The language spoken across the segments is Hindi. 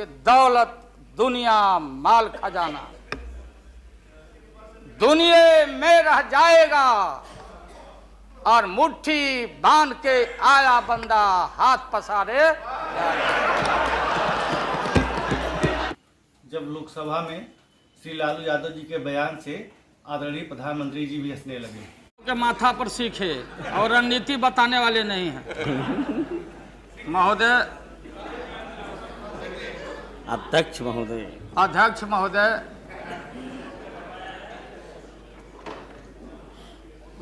कि दौलत दुनिया माल खजाना दुनिया में रह जाएगा और मुट्ठी बांध के आया बंदा हाथ पसारे। जब लोकसभा में श्री लालू यादव जी के बयान से आदरणीय प्रधानमंत्री जी भी हंसने लगे। के माथा पर सीखे और रणनीति बताने वाले नहीं हैं। महोदय, अध्यक्ष महोदय,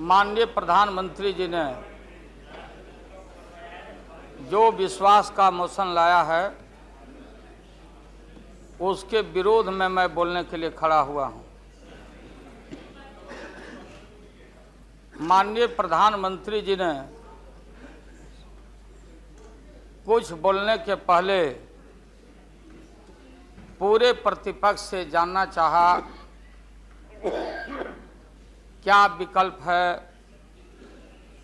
माननीय प्रधानमंत्री जी ने जो विश्वास का मोशन लाया है उसके विरोध में मैं बोलने के लिए खड़ा हुआ हूं। माननीय प्रधानमंत्री जी ने कुछ बोलने के पहले पूरे प्रतिपक्ष से जानना चाहा क्या विकल्प है,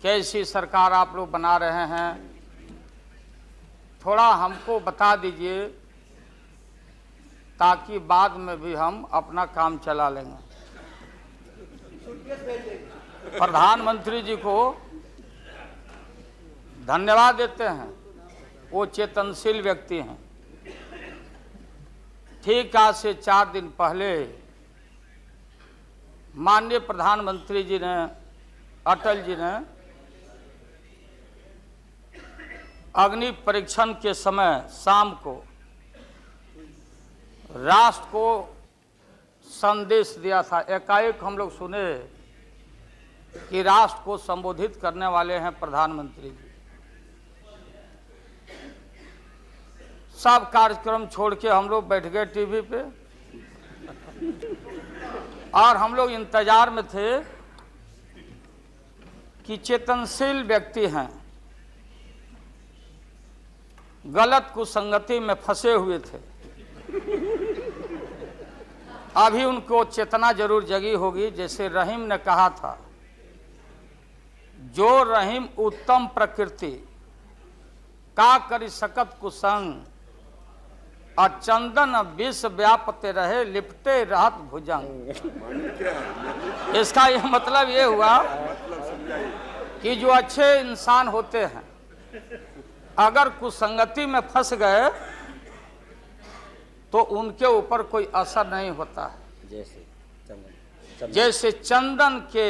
कैसी सरकार आप लोग बना रहे हैं, थोड़ा हमको बता दीजिए ताकि बाद में भी हम अपना काम चला लेंगे। प्रधानमंत्री जी को धन्यवाद देते हैं, वो चेतनशील व्यक्ति हैं। ठीक आज से 4 दिन पहले माननीय प्रधानमंत्री जी ने, अटल जी ने अग्नि परीक्षण के समय शाम को राष्ट्र को संदेश दिया था। एकाएक हम लोग सुने कि राष्ट्र को संबोधित करने वाले हैं प्रधानमंत्री जी। सब कार्यक्रम छोड़ के हम लोग बैठ गए टीवी पे और हम लोग इंतजार में थे कि चेतनशील व्यक्ति हैं, गलत कुसंगति में फंसे हुए थे, अभी उनको चेतना जरूर जगी होगी। जैसे रहीम ने कहा था, जो रहीम उत्तम प्रकृति का करी सकत कुसंग और चंदन विष व्यापते रहे लिपटे रहत भुजंग। इसका यह मतलब ये हुआ कि जो अच्छे इंसान होते हैं अगर कुसंगति में फंस गए तो उनके ऊपर कोई असर नहीं होता है। जैसे चंदन के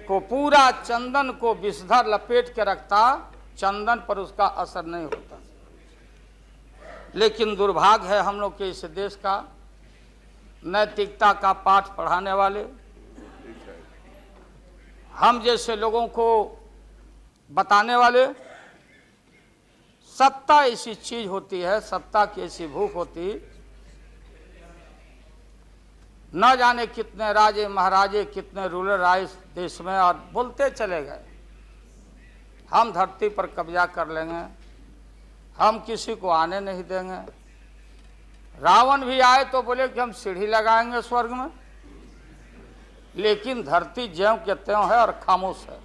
को पूरा चंदन को विषधर लपेट के रखता, चंदन पर उसका असर नहीं होता। लेकिन दुर्भाग्य है हम लोग के इस देश का, नैतिकता का पाठ पढ़ाने वाले हम जैसे लोगों को बताने वाले, सत्ता ऐसी चीज होती है, सत्ता की ऐसी भूख होती, न जाने कितने राजे महाराजे कितने रूलर आए इस देश में और बोलते चले गए हम धरती पर कब्जा कर लेंगे, हम किसी को आने नहीं देंगे। रावण भी आए तो बोले कि हम सीढ़ी लगाएंगे स्वर्ग में, लेकिन धरती ज्यों के त्यों है और खामोश है।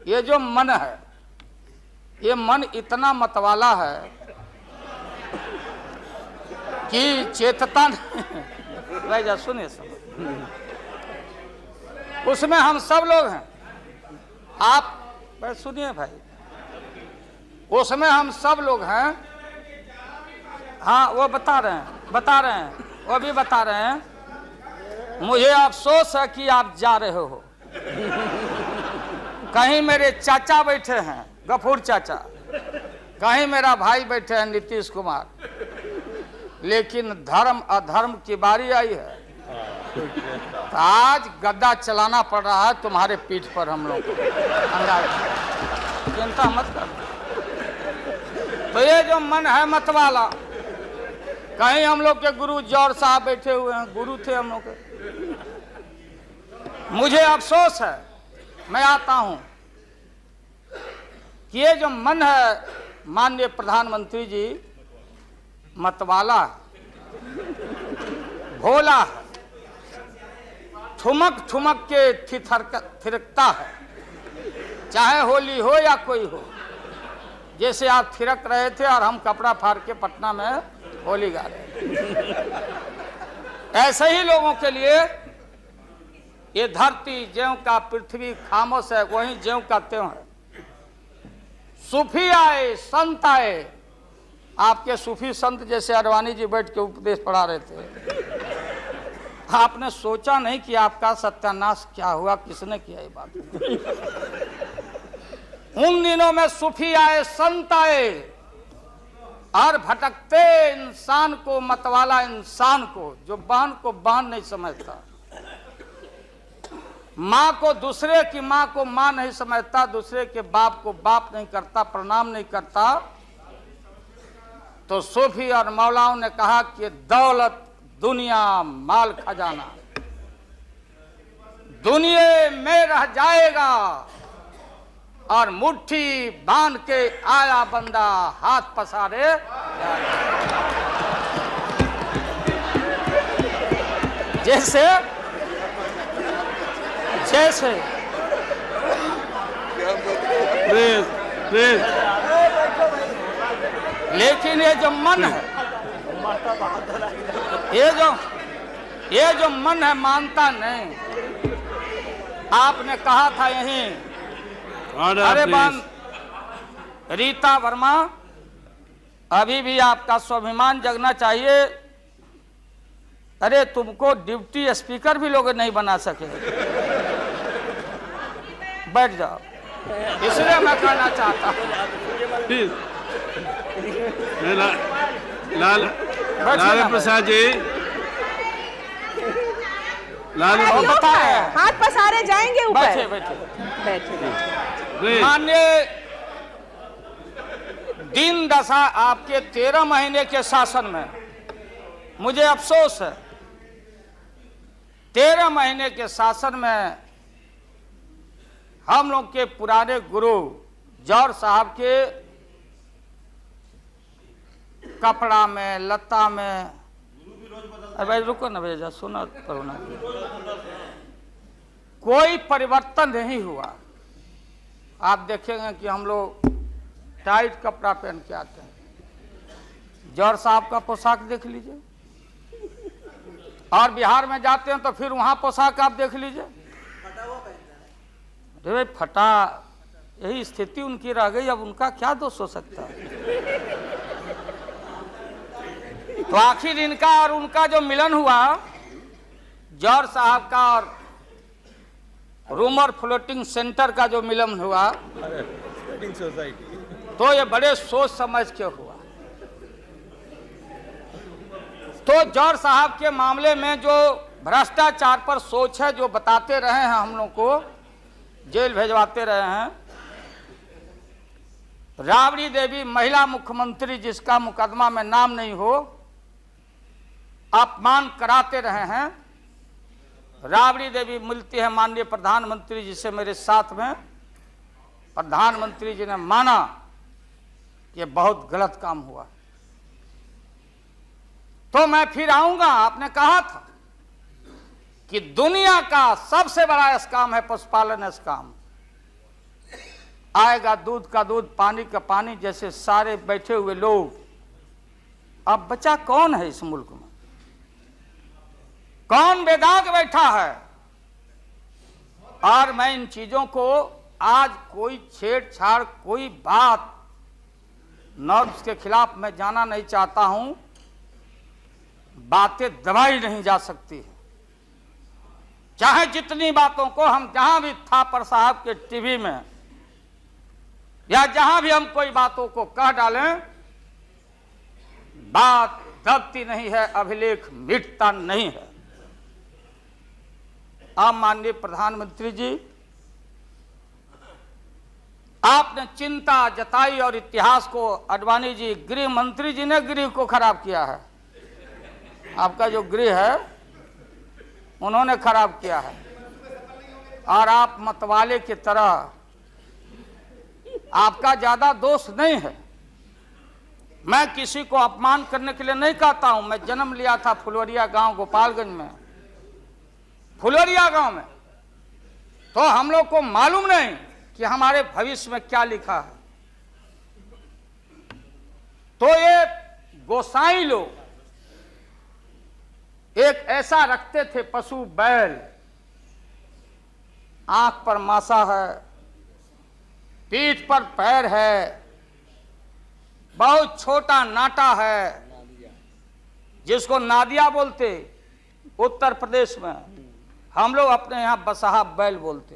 ये जो मन है, ये मन इतना मतवाला है कि चेतता नहीं। जा सुनिए सब, उसमें हम सब लोग हैं। आप सुनिए भाई, उसमें हम सब लोग हैं। हाँ, वो बता रहे हैं, वो भी बता रहे हैं। मुझे अफसोस है कि आप जा रहे हो। कहीं मेरे चाचा बैठे हैं, गफूर चाचा, कहीं मेरा भाई बैठे हैं नीतीश कुमार, लेकिन धर्म अधर्म की बारी आई है तो आज गद्दा चलाना पड़ रहा है तुम्हारे पीठ पर हम लोग को। चिंता मत कर। तो ये जो मन है मतवाला, कहीं हम लोग के गुरु जौहर साहब बैठे हुए हैं, गुरु थे हम लोग के। मुझे अफसोस है, मैं आता हूं कि ये जो मन है माननीय प्रधानमंत्री जी, मतवाला भोला है, ठुमक ठुमक के थिरकता है, चाहे होली हो या कोई हो। जैसे आप थिरक रहे थे और हम कपड़ा फाड़ के पटना में होली गा रहे थे। ऐसे ही लोगों के लिए ये धरती ज्यों का पृथ्वी खामोश है, वही ज्यों का त्यों है। सूफी आए, संत आए, आपके सूफी संत जैसे अडवाणी जी बैठ के उपदेश पढ़ा रहे थे। आपने सोचा नहीं कि आपका सत्यानाश क्या हुआ, किसने किया ये बात। उन दिनों में सूफी आए, संत आए और भटकते इंसान को, मतवाला इंसान को, जो बहन को बहन नहीं समझता, माँ को, दूसरे की माँ को माँ नहीं समझता, दूसरे के बाप को बाप नहीं करता, प्रणाम नहीं करता, तो सूफी और मौलाओं ने कहा कि दौलत, दुनिया, माल, खजाना दुनिया में रह जाएगा और मुट्ठी बांध के आया बंदा हाथ पसारे जैसे जैसे लेकिन ये जो मन है, ये जो मन है मानता नहीं। आपने कहा था यहीं, अरे बन रीता वर्मा, अभी भी आपका स्वाभिमान जगना चाहिए। अरे तुमको डिप्टी स्पीकर भी लोग नहीं बना सके। बैठ जाओ, इसलिए मैं कहना चाहता हूँ। लाल प्रसाद जी, हाथ पसारे जाएंगे ऊपर। बैठे बैठे बैठे। माननीय दिन दशा आपके 13 महीने के शासन में मुझे अफसोस है, 13 महीने के शासन में हम लोग के पुराने गुरु जौहर साहब के कपड़ा में, लता में, भाई रुको ना भैया, सुना करो ना, कोई परिवर्तन नहीं हुआ। आप देखेंगे कि हम लोग टाइट कपड़ा पहन के आते हैं। जौहर साहब का पोशाक देख लीजिए, और बिहार में जाते हैं तो फिर वहां पोशाक आप देख लीजिए, अरे भाई फटा, यही स्थिति उनकी रह गई। अब उनका क्या दोष हो सकता है? तो आखिर इनका और उनका जो मिलन हुआ, जौहर साहब का और रूमर फ्लोटिंग सेंटर का जो मिलन हुआ, तो ये बड़े सोच समझ के हुआ। तो जौहर साहब के मामले में जो भ्रष्टाचार पर सोच है, जो बताते रहे हैं, हम लोग को जेल भेजवाते रहे हैं। राबड़ी देवी महिला मुख्यमंत्री, जिसका मुकदमा में नाम नहीं हो, अपमान कराते रहे हैं। राबड़ी देवी मिलती है माननीय प्रधानमंत्री जी से मेरे साथ में। प्रधानमंत्री जी ने माना कि बहुत गलत काम हुआ, तो मैं फिर आऊंगा। आपने कहा था कि दुनिया का सबसे बड़ा स्काम है पशुपालन स्काम। आएगा दूध का दूध, पानी का पानी, जैसे सारे बैठे हुए लोग। अब बचा कौन है इस मुल्क में? कौन बेदाग बैठा है? और मैं इन चीजों को आज कोई छेड़छाड़, कोई बात नॉर्म्स के खिलाफ मैं जाना नहीं चाहता हूं। बातें दबाई नहीं जा सकती है, चाहे जितनी बातों को हम जहां भी थापर साहब के टीवी में या जहां भी हम कोई बातों को कह डालें, बात दबती नहीं है, अभिलेख मिटता नहीं है। आप माननीय प्रधानमंत्री जी, आपने चिंता जताई और इतिहास को, अडवाणी जी, गृह मंत्री जी ने गृह को खराब किया है। आपका जो गृह है उन्होंने खराब किया है, और आप मतवाले की तरह, आपका ज्यादा दोष नहीं है। मैं किसी को अपमान करने के लिए नहीं कहता हूं। मैं जन्म लिया था फुलवरिया गांव, गोपालगंज में, फुलवरिया गांव में। तो हम लोग को मालूम नहीं कि हमारे भविष्य में क्या लिखा है। तो ये गोसाई लोग एक ऐसा रखते थे पशु बैल, आंख पर मासा है, पीठ पर पैर है, बहुत छोटा नाटा है, जिसको नादिया बोलते उत्तर प्रदेश में, हम लोग अपने यहाँ बसहा बैल बोलते।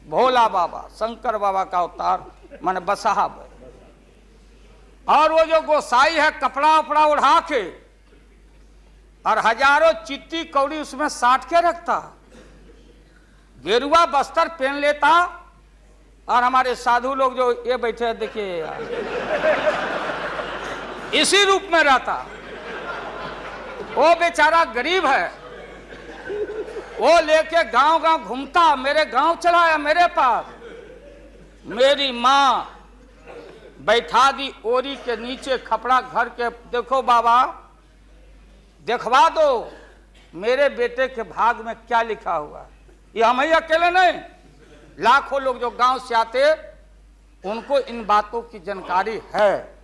भोला बाबा शंकर बाबा का अवतार माने बसहा बैल। और वो जो गोसाई है कपड़ा उपड़ा उड़ा के और हजारों चिट्टी कौड़ी उसमें साट के रखता, गेरुआ बस्तर पहन लेता, और हमारे साधु लोग जो ये बैठे हैं देखिए इसी रूप में रहता। वो बेचारा गरीब है, वो लेके गांव गांव घूमता, मेरे गांव चलाया मेरे पास। मेरी माँ बैठा दी ओरी के नीचे खपड़ा घर के, देखो बाबा देखवा दो मेरे बेटे के भाग में क्या लिखा हुआ। ये हम ही अकेले नहीं, लाखों लोग जो गांव से आते उनको इन बातों की जानकारी है।